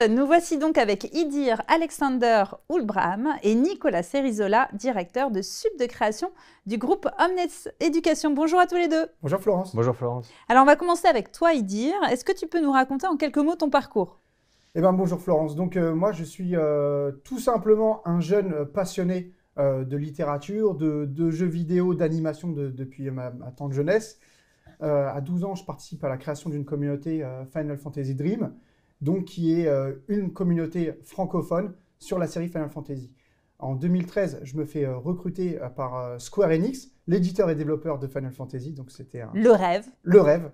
Nous voici donc avec Idir Alexander Ulbram et Nicolas Cerizola, directeur de Sub de création du groupe Omnes Éducation. Bonjour à tous les deux. Bonjour Florence. Bonjour Florence. Alors on va commencer avec toi Idir. Est-ce que tu peux nous raconter en quelques mots ton parcours? Bonjour Florence. Donc moi je suis tout simplement un jeune passionné de littérature, de jeux vidéo, d'animation depuis ma tendre jeunesse. À 12 ans, je participe à la création d'une communauté Final Fantasy Dream, donc qui est une communauté francophone sur la série Final Fantasy. En 2013, je me fais recruter par Square Enix, l'éditeur et développeur de Final Fantasy, donc c'était le rêve. Le rêve.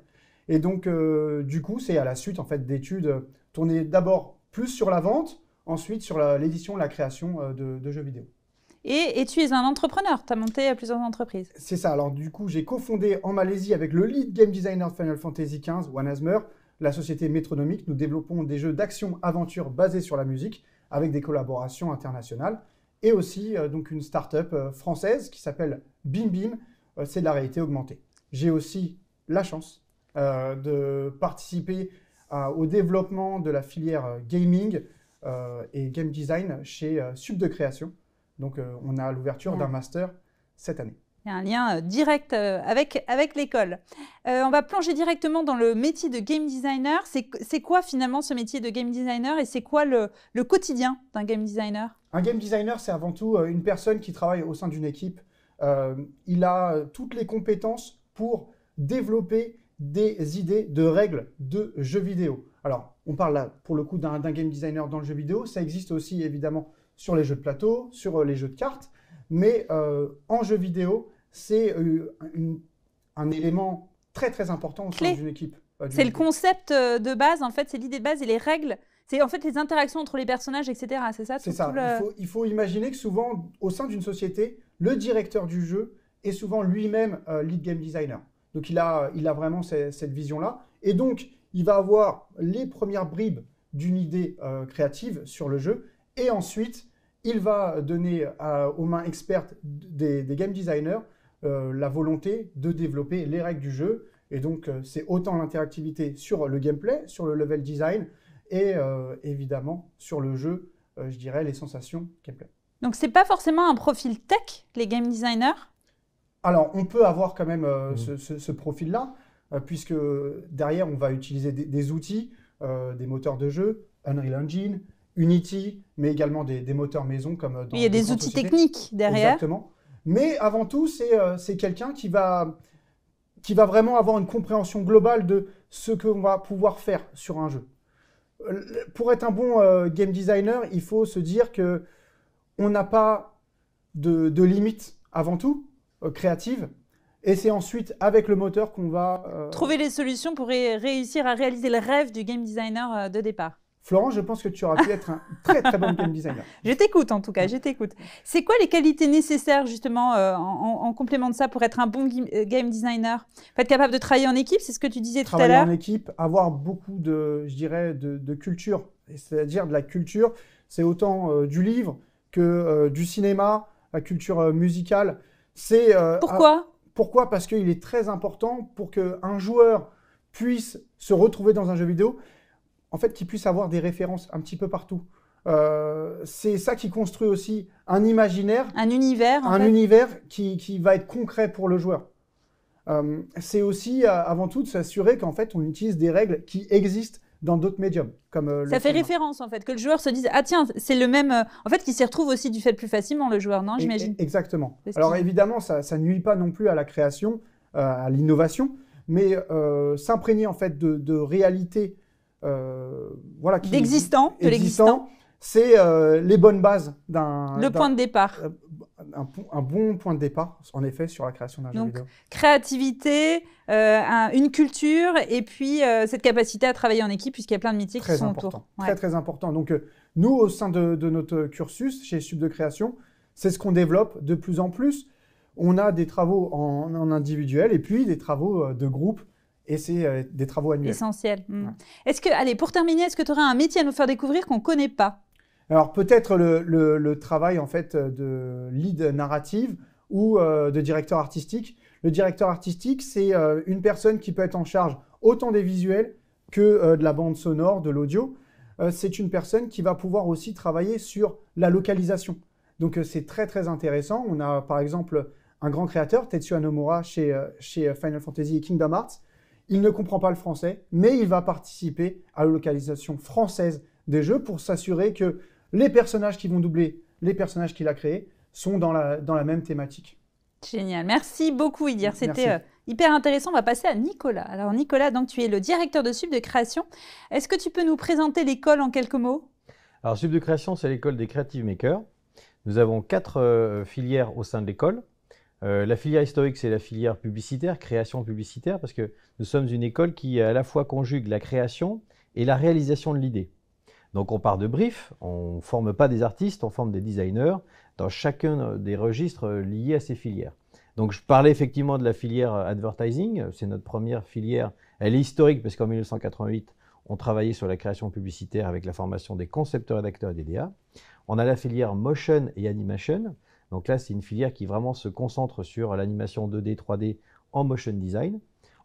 Et donc du coup, c'est à la suite en fait d'études tournées d'abord plus sur la vente, ensuite sur l'édition, la création de jeux vidéo. Et tu es un entrepreneur, tu as monté plusieurs entreprises. C'est ça, alors du coup j'ai cofondé en Malaisie avec le lead game designer de Final Fantasy XV, Juan Asmer, la société Métronomique. Nous développons des jeux d'action-aventure basés sur la musique avec des collaborations internationales et aussi donc une start-up française qui s'appelle Bim Bim, c'est de la réalité augmentée. J'ai aussi la chance de participer au développement de la filière gaming et game design chez Sub de création. Donc, on a l'ouverture d'un master cette année. Il y a un lien direct avec l'école. On va plonger directement dans le métier de game designer. C'est quoi finalement ce métier de game designer et c'est quoi le quotidien d'un game designer? Un game designer, c'est avant tout une personne qui travaille au sein d'une équipe. Il a toutes les compétences pour développer des idées de règles de jeux vidéo. Alors, on parle là pour le coup d'un game designer dans le jeu vidéo. Ça existe aussi évidemment sur les jeux de plateau, sur les jeux de cartes, mais en jeu vidéo, c'est un élément très très important au sein d'une équipe. C'est le concept de base, en fait, c'est l'idée de base et les règles, c'est en fait les interactions entre les personnages, etc. C'est ça? C'est ça. Il faut imaginer que souvent, au sein d'une société, le directeur du jeu est souvent lui-même lead game designer. Donc il a vraiment cette vision-là, et donc il va avoir les premières bribes d'une idée créative sur le jeu, et ensuite, il va donner aux mains expertes des game designers la volonté de développer les règles du jeu. Et donc, c'est autant l'interactivité sur le gameplay, sur le level design, et évidemment, sur le jeu, je dirais, les sensations gameplay. Donc, ce n'est pas forcément un profil tech, les game designers? Alors, on peut avoir quand même ce profil-là, puisque derrière, on va utiliser des outils, des moteurs de jeu, Unreal Engine, Unity, mais également des moteurs maison comme dans il y a des outils techniques derrière. Exactement. Mais avant tout, c'est quelqu'un qui va vraiment avoir une compréhension globale de ce qu'on va pouvoir faire sur un jeu. Pour être un bon game designer, il faut se dire qu'on n'a pas de limites avant tout créatives. Et c'est ensuite avec le moteur qu'on va trouver les solutions pour réussir à réaliser le rêve du game designer de départ. Florent, je pense que tu auras pu être un très très bon game designer. Je t'écoute en tout cas, je t'écoute. C'est quoi les qualités nécessaires justement en complément de ça pour être un bon game designer? Être capable de travailler en équipe, c'est ce que tu disais tout à l'heure. Travailler en équipe, avoir beaucoup je dirais, de culture. C'est-à-dire de la culture, c'est autant du livre que du cinéma, la culture musicale. Pourquoi? Pourquoi? Parce qu'il est très important pour qu'un joueur puisse se retrouver dans un jeu vidéo, en fait, qu'il puisse avoir des références un petit peu partout. C'est ça qui construit aussi un imaginaire. Un univers, un univers qui va être concret pour le joueur. C'est aussi, avant tout, de s'assurer qu'en fait, on utilise des règles qui existent dans d'autres médiums. Comme ça fait référence, en fait, que le joueur se dise « Ah tiens, c'est le même… » En fait, qu'il s'y retrouve aussi du fait plus facilement, le joueur, non, j'imagine? Exactement. Alors évidemment, ça ne nuit pas non plus à la création, à l'innovation, mais s'imprégner en fait de réalités voilà, d'existant, c'est les bonnes bases le point de départ. Un bon point de départ, en effet, sur la création d'un jeu vidéo. Créativité, une culture, et puis cette capacité à travailler en équipe, puisqu'il y a plein de métiers qui sont autour. Très, très important. Donc, nous, au sein de notre cursus, chez Sub de création, c'est ce qu'on développe de plus en plus. On a des travaux en individuel, et puis des travaux de groupe. Et c'est des travaux annuels. Essentiel. Ouais. Allez, pour terminer, est-ce que tu aurais un métier à nous faire découvrir qu'on ne connaît pas? Alors peut-être le travail en fait de lead narrative ou de directeur artistique. Le directeur artistique, c'est une personne qui peut être en charge autant des visuels que de la bande sonore, de l'audio. c'est une personne qui va pouvoir aussi travailler sur la localisation. Donc c'est très très intéressant. On a par exemple un grand créateur, Tetsuya Nomura, chez Final Fantasy et Kingdom Hearts. Il ne comprend pas le français, mais il va participer à la localisation française des jeux pour s'assurer que les personnages qui vont doubler les personnages qu'il a créés sont dans la même thématique. Génial. Merci beaucoup, Idir. C'était hyper intéressant. On va passer à Nicolas. Alors, Nicolas, donc, tu es le directeur de Sub de création. Est-ce que tu peux nous présenter l'école en quelques mots? Alors, Sub de création, c'est l'école des Creative Makers. Nous avons 4 filières au sein de l'école. La filière historique, c'est la filière publicitaire, création publicitaire, parce que nous sommes une école qui à la fois conjugue la création et la réalisation de l'idée. Donc on part de brief, on ne forme pas des artistes, on forme des designers dans chacun des registres liés à ces filières. Donc je parlais effectivement de la filière advertising, c'est notre première filière, elle est historique parce qu'en 1988, on travaillait sur la création publicitaire avec la formation des concepteurs, rédacteurs et des DA. On a la filière motion et animation. Donc là, c'est une filière qui vraiment se concentre sur l'animation 2D, 3D en motion design.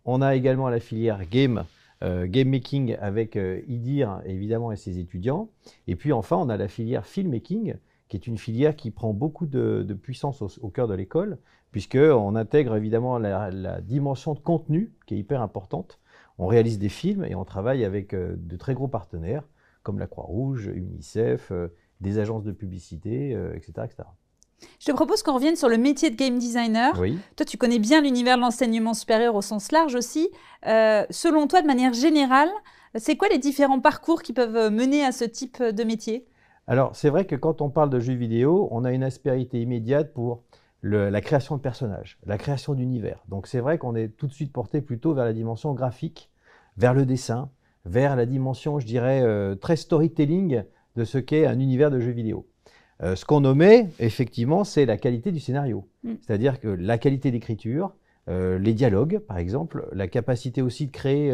On a également la filière game making avec Idir évidemment et ses étudiants. Et puis enfin, on a la filière filmmaking, qui est une filière qui prend beaucoup de puissance au cœur de l'école, puisqu'on intègre évidemment la dimension de contenu qui est hyper importante. On réalise des films et on travaille avec de très gros partenaires, comme la Croix-Rouge, UNICEF, des agences de publicité, etc., etc. Je te propose qu'on revienne sur le métier de game designer. Oui. Toi, tu connais bien l'univers de l'enseignement supérieur au sens large aussi. Selon toi, de manière générale, c'est quoi les différents parcours qui peuvent mener à ce type de métier? Alors, c'est vrai que quand on parle de jeux vidéo, on a une aspérité immédiate pour la création de personnages, la création d'univers. Donc, c'est vrai qu'on est tout de suite porté plutôt vers la dimension graphique, vers le dessin, vers la dimension, je dirais, très storytelling de ce qu'est un univers de jeux vidéo. Ce qu'on nommait, effectivement, c'est la qualité du scénario. C'est-à-dire que la qualité d'écriture, les dialogues, par exemple, la capacité aussi de créer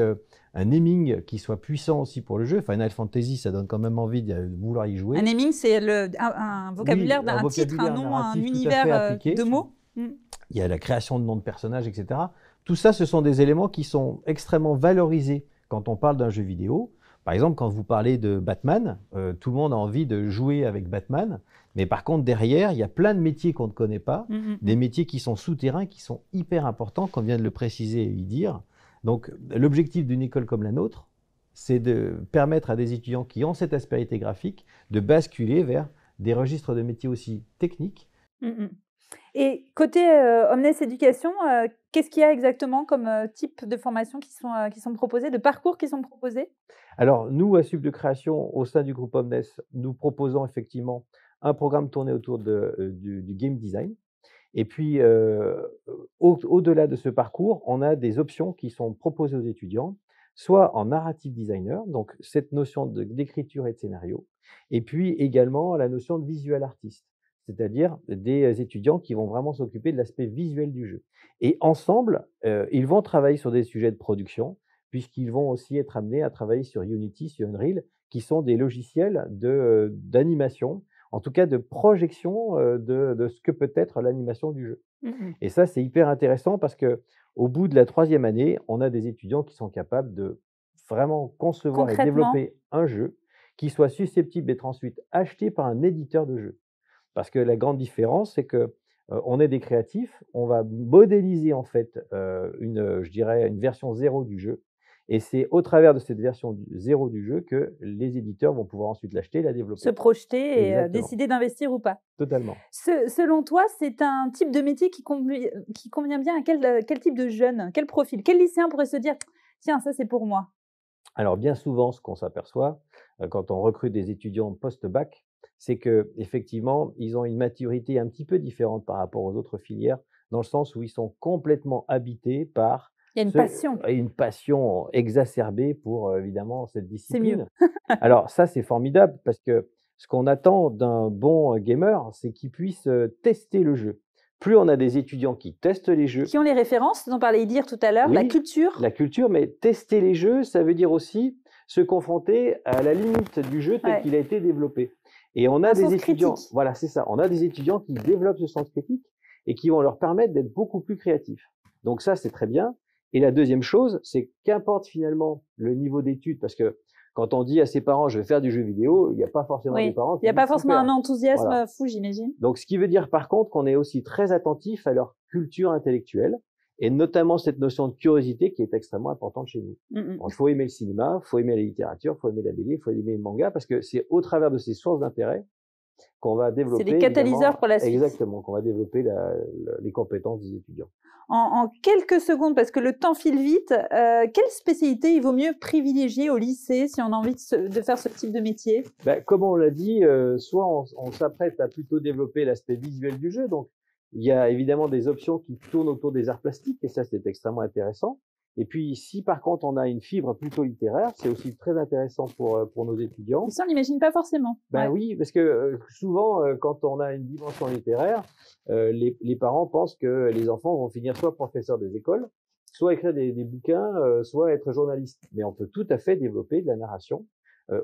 un naming qui soit puissant aussi pour le jeu. Final Fantasy, ça donne quand même envie de vouloir y jouer. Un naming, c'est un vocabulaire, Oui, un titre, un nom, un univers de mots. Il y a la création de noms de personnages, etc. Tout ça, ce sont des éléments qui sont extrêmement valorisés quand on parle d'un jeu vidéo. Par exemple, quand vous parlez de Batman, tout le monde a envie de jouer avec Batman. Mais par contre, derrière, il y a plein de métiers qu'on ne connaît pas, des métiers qui sont souterrains, qui sont hyper importants, comme vient de le préciser et y dire. Donc, l'objectif d'une école comme la nôtre, c'est de permettre à des étudiants qui ont cette aspérité graphique de basculer vers des registres de métiers aussi techniques. Et côté Omnes Éducation, qu'est-ce qu'il y a exactement comme type de formation qui sont proposées, de parcours qui sont proposés? Alors, nous, à Sub de création, au sein du groupe Omnes, nous proposons effectivement un programme tourné autour du game design. Et puis, au-delà de ce parcours, on a des options qui sont proposées aux étudiants, soit en narrative designer, donc cette notion d'écriture et de scénario, et puis également la notion de visual artist, c'est-à-dire des étudiants qui vont vraiment s'occuper de l'aspect visuel du jeu. Et ensemble, ils vont travailler sur des sujets de production, puisqu'ils vont aussi être amenés à travailler sur Unity, sur Unreal, qui sont des logiciels d'animation, en tout cas de projection de ce que peut être l'animation du jeu. Et ça, c'est hyper intéressant parce qu'au bout de la 3e année, on a des étudiants qui sont capables de vraiment concevoir et développer un jeu qui soit susceptible d'être ensuite acheté par un éditeur de jeu. Parce que la grande différence, c'est qu'on est des créatifs, on va modéliser en fait je dirais une version 0 du jeu. Et c'est au travers de cette version 0 du jeu que les éditeurs vont pouvoir ensuite l'acheter et la développer. Se projeter et décider d'investir ou pas. Totalement. Selon toi, c'est un type de métier qui convient bien à quel type de jeune, quel profil? Quel lycéen pourrait se dire « Tiens, ça c'est pour moi ». Alors bien souvent, ce qu'on s'aperçoit quand on recrute des étudiants post-bac, c'est qu'effectivement, ils ont une maturité un petit peu différente par rapport aux autres filières, dans le sens où ils sont complètement habités par il y a une passion. Une passion exacerbée pour, évidemment, cette discipline. C'est mieux. Alors ça, c'est formidable parce que ce qu'on attend d'un bon gamer, c'est qu'il puisse tester le jeu. Plus on a des étudiants qui testent les jeux. Qui ont les références, dont parlait Idir tout à l'heure, oui, la culture. La culture, mais tester les jeux, ça veut dire aussi se confronter à la limite du jeu tel qu'il a été développé. Et on a des étudiants, voilà, c'est ça, on a des étudiants qui développent ce sens critique et qui vont leur permettre d'être beaucoup plus créatifs. Donc ça, c'est très bien. Et la deuxième chose, c'est qu'importe finalement le niveau d'études, parce que Quand on dit à ses parents, je vais faire du jeu vidéo, il n'y a pas forcément des parents qui il n'y a pas disent forcément super. un enthousiasme Voilà. fou, j'imagine. Donc, ce qui veut dire par contre qu'on est aussi très attentif à leur culture intellectuelle et notamment cette notion de curiosité qui est extrêmement importante chez nous. Il faut aimer le cinéma, il faut aimer la littérature, il faut aimer la BD, il faut aimer le manga parce que c'est au travers de ces sources d'intérêt qu'on va développer. C'est des catalyseurs pour la suite. Exactement, qu'on va développer les compétences des étudiants. En quelques secondes, parce que le temps file vite, quelle spécialité il vaut mieux privilégier au lycée si on a envie de faire ce type de métier? Comme on l'a dit, soit on s'apprête à plutôt développer l'aspect visuel du jeu. Donc, il y a évidemment des options qui tournent autour des arts plastiques, et ça, c'est extrêmement intéressant. Et puis, si par contre, on a une fibre plutôt littéraire, c'est aussi très intéressant pour nos étudiants. Et ça, on l'imagine pas forcément. Oui, parce que souvent, quand on a une dimension littéraire, les parents pensent que les enfants vont finir soit professeurs des écoles, soit écrire des bouquins, soit être journalistes. Mais on peut tout à fait développer de la narration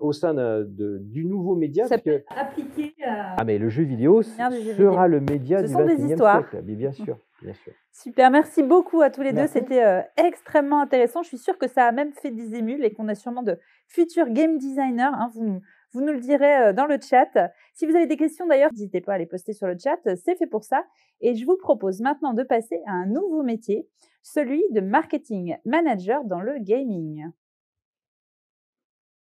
au sein du nouveau média. Ça peut être appliqué à... mais le jeu vidéo sera le média du XXIe siècle. Mais bien sûr, bien sûr. Super, merci beaucoup à tous les deux. C'était extrêmement intéressant. Je suis sûre que ça a même fait des émules et qu'on a sûrement de futurs game designers. Vous nous le direz dans le chat. Si vous avez des questions d'ailleurs, n'hésitez pas à les poster sur le chat. C'est fait pour ça. Et je vous propose maintenant de passer à un nouveau métier, celui de marketing manager dans le gaming.